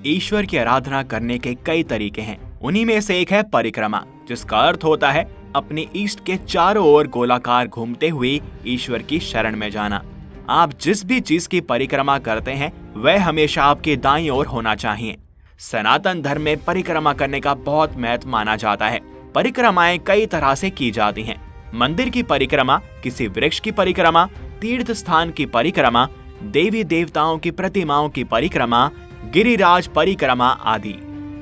ईश्वर की आराधना करने के कई तरीके हैं। उन्हीं में से एक है परिक्रमा, जिसका अर्थ होता है अपने इष्ट के चारों ओर गोलाकार घूमते हुए ईश्वर की शरण में जाना। आप जिस भी चीज की परिक्रमा करते हैं वह हमेशा आपके दाईं ओर होना चाहिए। सनातन धर्म में परिक्रमा करने का बहुत महत्व माना जाता है। परिक्रमाएं कई तरह से की जाती हैं। मंदिर की परिक्रमा, किसी वृक्ष की परिक्रमा, तीर्थ स्थान की परिक्रमा, देवी देवताओं की प्रतिमाओं की परिक्रमा, गिरिराज परिक्रमा आदि।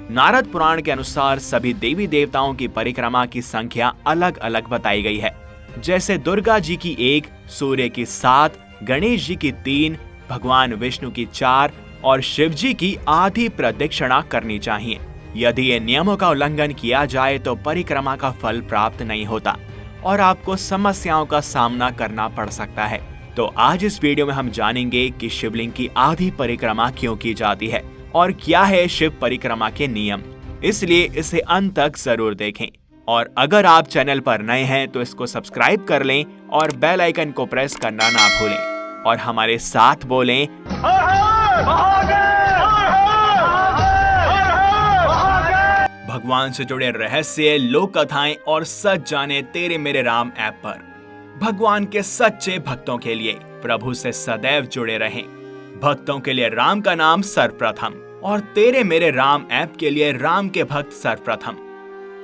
नारद पुराण के अनुसार सभी देवी देवताओं की परिक्रमा की संख्या अलग अलग बताई गई है। जैसे दुर्गा जी की 1, सूर्य की 7, गणेश जी की 3, भगवान विष्णु की 4 और शिव जी की आधी प्रदक्षिणा करनी चाहिए। यदि ये नियमों का उल्लंघन किया जाए तो परिक्रमा का फल प्राप्त नहीं होता और आपको समस्याओं का सामना करना पड़ सकता है। तो आज इस वीडियो में हम जानेंगे कि शिवलिंग की आधी परिक्रमा क्यों की जाती है और क्या है शिव परिक्रमा के नियम, इसलिए इसे अंत तक जरूर देखें। और अगर आप चैनल पर नए हैं तो इसको सब्सक्राइब कर लें और बेल आइकन को प्रेस करना ना भूलें और हमारे साथ बोलें भगवान से जुड़े रहस्य, लोक कथाएं और सच जाने तेरे मेरे राम ऐप पर। भगवान के सच्चे भक्तों के लिए प्रभु से सदैव जुड़े रहें। भक्तों के लिए राम का नाम सर्वप्रथम और तेरे मेरे राम ऐप के लिए राम के भक्त सर्वप्रथम।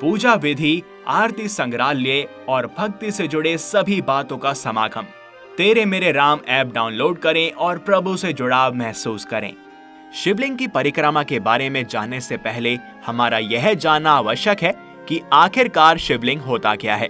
पूजा विधि, आरती संग्रहालय और भक्ति से जुड़े सभी बातों का समागम। तेरे मेरे राम ऐप डाउनलोड करें और प्रभु से जुड़ाव महसूस करें। शिवलिंग की परिक्रमा के बारे में जानने से पहले हमारा यह जानना आवश्यक है कि आखिरकार शिवलिंग होता क्या है।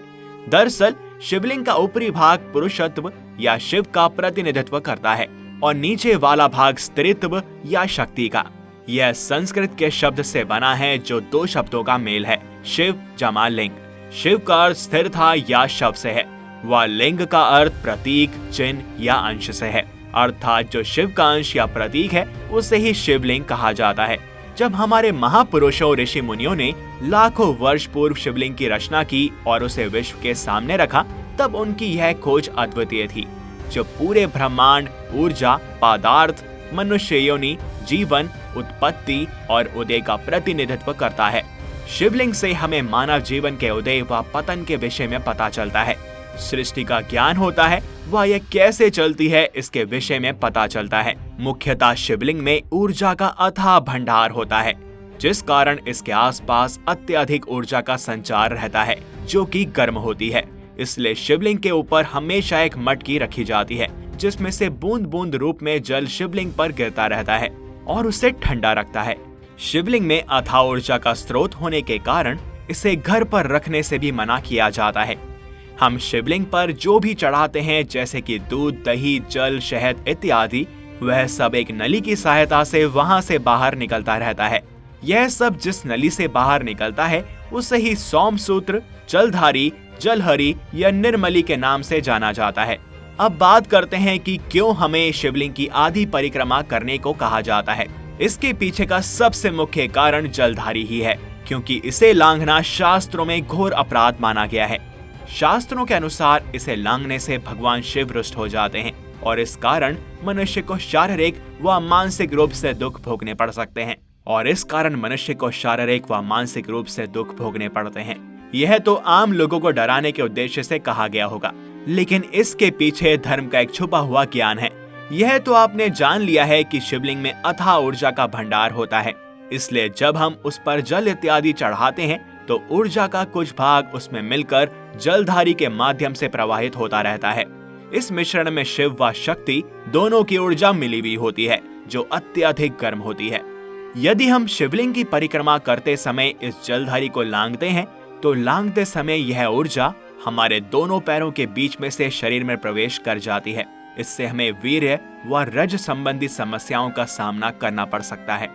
दरअसल शिवलिंग का ऊपरी भाग पुरुषत्व या शिव का प्रतिनिधित्व करता है और नीचे वाला भाग स्त्रीत्व या शक्ति का। यह संस्कृत के शब्द से बना है जो 2 शब्दों का मेल है, शिव जमा लिंग। शिव का अर्थ स्थिर था या शव से है, व लिंग का अर्थ प्रतीक, चिन्ह या अंश से है, अर्थात जो शिव का अंश या प्रतीक है उसे ही शिवलिंग कहा जाता है। जब हमारे महापुरुषों ऋषि मुनियों ने लाखों वर्ष पूर्व शिवलिंग की रचना की और उसे विश्व के सामने रखा, तब उनकी यह खोज अद्वितीय थी, जो पूरे ब्रह्मांड, ऊर्जा, पदार्थ, मनुष्य योनि, जीवन, उत्पत्ति और उदय का प्रतिनिधित्व करता है। शिवलिंग से हमें मानव जीवन के उदय व पतन के विषय में पता चलता है। सृष्टि का ज्ञान होता है, वह यह कैसे चलती है इसके विषय में पता चलता है। मुख्यतः शिवलिंग में ऊर्जा का अथाह भंडार होता है, जिस कारण इसके आसपास अत्यधिक ऊर्जा का संचार रहता है, जो कि गर्म होती है। इसलिए शिवलिंग के ऊपर हमेशा एक मटकी रखी जाती है, जिसमें से बूंद बूंद रूप में जल शिवलिंग पर गिरता रहता है और उसे ठंडा रखता है। शिवलिंग में अथाह ऊर्जा का स्रोत होने के कारण इसे घर पर रखने से भी मना किया जाता है। हम शिवलिंग पर जो भी चढ़ाते हैं, जैसे कि दूध, दही, जल, शहद इत्यादि, वह सब एक नली की सहायता से वहां से बाहर निकलता रहता है। यह सब जिस नली से बाहर निकलता है उसे ही सोमसूत्र, जलधारी, जलहरी या निर्मली के नाम से जाना जाता है। अब बात करते हैं कि क्यों हमें शिवलिंग की आधी परिक्रमा करने को कहा जाता है। इसके पीछे का सबसे मुख्य कारण जलधारी ही है, क्योंकि इसे लांघना शास्त्रों में घोर अपराध माना गया है। शास्त्रों के अनुसार इसे लांघने से भगवान शिव रुष्ट हो जाते हैं और इस कारण मनुष्य को शारीरिक व मानसिक रूप से दुख भोगने पड़ सकते हैं यह तो आम लोगों को डराने के उद्देश्य से कहा गया होगा, लेकिन इसके पीछे धर्म का एक छुपा हुआ ज्ञान है। यह तो आपने जान लिया है कि शिवलिंग में अथाह ऊर्जा का भंडार होता है, इसलिए जब हम उस पर जल इत्यादि चढ़ाते हैं तो ऊर्जा का कुछ भाग उसमें मिलकर जलधारी के माध्यम से प्रवाहित होता रहता है। इस मिश्रण में शिव व शक्ति दोनों की ऊर्जा मिली हुई होती है, जो अत्यधिक गर्म होती है। यदि हम शिवलिंग की परिक्रमा करते समय इस जलधारी को लांघते हैं तो लांघते समय यह ऊर्जा हमारे दोनों पैरों के बीच में से शरीर में प्रवेश कर जाती है। इससे हमें वीर्य व रज संबंधी समस्याओं का सामना करना पड़ सकता है।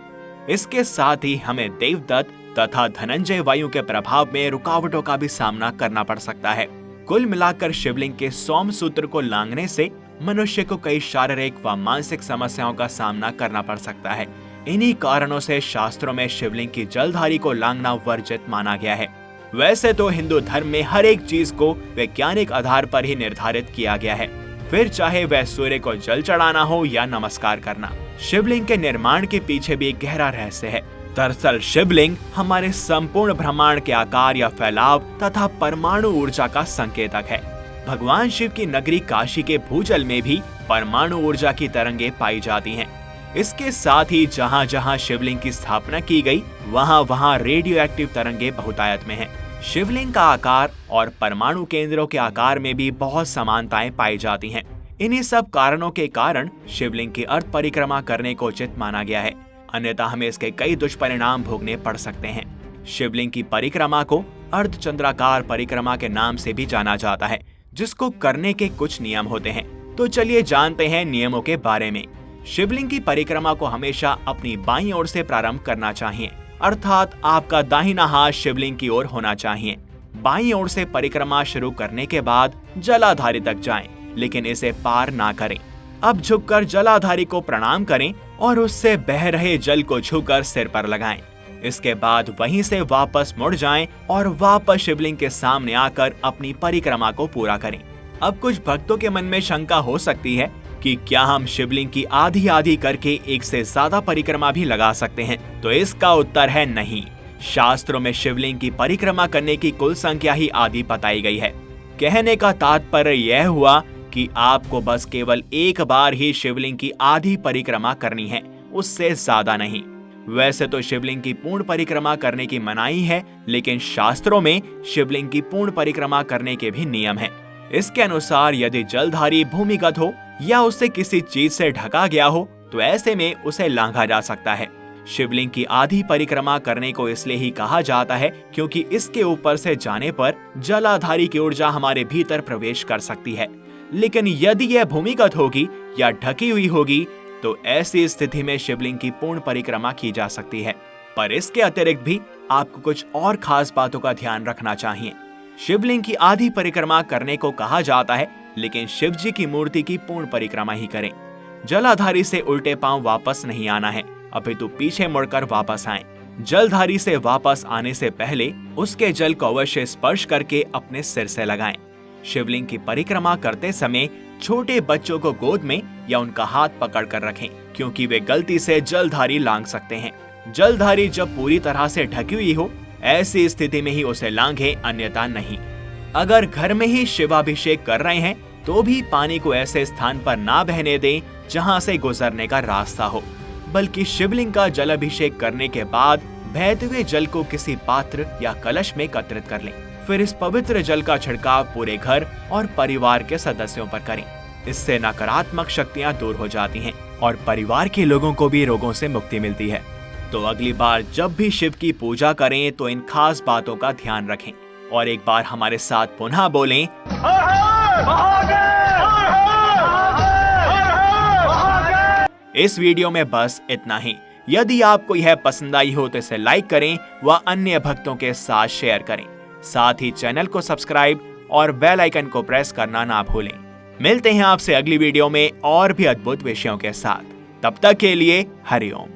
इसके साथ ही हमें देवदत्त तथा धनंजय वायु के प्रभाव में रुकावटों का भी सामना करना पड़ सकता है। कुल मिलाकर शिवलिंग के सोमसूत्र को लांघने से मनुष्य को कई शारीरिक व मानसिक समस्याओं का सामना करना पड़ सकता है। इन्हीं कारणों से शास्त्रों में शिवलिंग की जलधारी को लांघना वर्जित माना गया है। वैसे तो हिंदू धर्म में हर एक चीज को वैज्ञानिक आधार पर ही निर्धारित किया गया है, फिर चाहे वह सूर्य को जल चढ़ाना हो या नमस्कार करना। शिवलिंग के निर्माण के पीछे भी एक गहरा रहस्य है। दरअसल शिवलिंग हमारे संपूर्ण ब्रह्मांड के आकार या फैलाव तथा परमाणु ऊर्जा का संकेतक है। भगवान शिव की नगरी काशी के भूजल में भी परमाणु ऊर्जा की तरंगे पाई जाती हैं। इसके साथ ही जहाँ जहाँ शिवलिंग की स्थापना की गई वहाँ वहाँ रेडियो एक्टिव तरंगे बहुतायत में हैं। शिवलिंग का आकार और परमाणु केंद्रों के आकार में भी बहुत समानताएं पाई जाती हैं। इन्हीं सब कारणों के कारण शिवलिंग की अर्थ परिक्रमा करने को उचित माना गया है, अन्यथा हमें इसके कई दुष्परिणाम भोगने पड़ सकते हैं। शिवलिंग की परिक्रमा को अर्धचंद्राकार परिक्रमा के नाम से भी जाना जाता है, जिसको करने के कुछ नियम होते हैं। तो चलिए जानते हैं नियमों के बारे में। शिवलिंग की परिक्रमा को हमेशा अपनी बाईं ओर से प्रारंभ करना चाहिए, अर्थात आपका दाहिना हाथ शिवलिंग की ओर होना चाहिए। बाईं ओर से परिक्रमा शुरू करने के बाद जलाधारी तक जाएं, लेकिन इसे पार ना करें। अब झुककर जलाधारी को प्रणाम करें और उससे बह रहे जल को छूकर सिर पर लगाएं। इसके बाद वहीं से वापस मुड़ जाएं और वापस शिवलिंग के सामने आकर अपनी परिक्रमा को पूरा करें। अब कुछ भक्तों के मन में शंका हो सकती है कि क्या हम शिवलिंग की आधी आधी करके एक से ज्यादा परिक्रमा भी लगा सकते हैं? तो इसका उत्तर है नहीं। शास्त्रों में शिवलिंग की परिक्रमा करने की कुल संख्या ही आधी बताई गई है। कहने का तात्पर्य यह हुआ कि आपको बस केवल एक बार ही शिवलिंग की आधी परिक्रमा करनी है, उससे ज्यादा नहीं। वैसे तो शिवलिंग की पूर्ण परिक्रमा करने की मनाही है, लेकिन शास्त्रों में शिवलिंग की पूर्ण परिक्रमा करने के भी नियम हैं। इसके अनुसार यदि जलधारी भूमिगत हो या उससे किसी चीज से ढका गया हो तो ऐसे में उसे लांघा जा सकता है। शिवलिंग की आधी परिक्रमा करने को इसलिए ही कहा जाता है क्योंकि इसके ऊपर से जाने पर जलाधारी की ऊर्जा हमारे भीतर प्रवेश कर सकती है। लेकिन यदि यह भूमिगत होगी या ढकी हुई होगी तो ऐसी स्थिति में शिवलिंग की पूर्ण परिक्रमा की जा सकती है। पर इसके अतिरिक्त भी आपको कुछ और खास बातों का ध्यान रखना चाहिए। शिवलिंग की आधी परिक्रमा करने को कहा जाता है, लेकिन शिव जी की मूर्ति की पूर्ण परिक्रमा ही करें। जलाधारी से उल्टे पांव वापस नहीं आना है, अपितु पीछे मुड़कर वापस आएं। जलधारी से वापस आने से पहले उसके जल को अवश्य स्पर्श करके अपने सिर से लगाएं। शिवलिंग की परिक्रमा करते समय छोटे बच्चों को गोद में या उनका हाथ पकड़ कर रखें, क्योंकि वे गलती से जलधारी लांघ सकते हैं। जलधारी जब पूरी तरह से ढकी हुई हो, ऐसी स्थिति में ही उसे लांघे, अन्यथा नहीं। अगर घर में ही शिवाभिषेक कर रहे हैं तो भी पानी को ऐसे स्थान पर ना बहने दें जहां से गुजरने का रास्ता हो, बल्कि शिवलिंग का जल अभिषेक करने के बाद बहते हुए जल को किसी पात्र या कलश में एकत्रित कर लें। फिर इस पवित्र जल का छिड़काव पूरे घर और परिवार के सदस्यों पर करें। इससे नकारात्मक शक्तियां दूर हो जाती हैं और परिवार के लोगों को भी रोगों से मुक्ति मिलती है। तो अगली बार जब भी शिव की पूजा करें तो इन खास बातों का ध्यान रखें और एक बार हमारे साथ पुनः बोलें, इस वीडियो में बस इतना ही। यदि आपको यह पसंद आई हो तो इसे लाइक करें व अन्य भक्तों के साथ शेयर करें। साथ ही चैनल को सब्सक्राइब और बेल आइकन को प्रेस करना ना भूलें। मिलते हैं आपसे अगली वीडियो में और भी अद्भुत विषयों के साथ। तब तक के लिए हरिओम।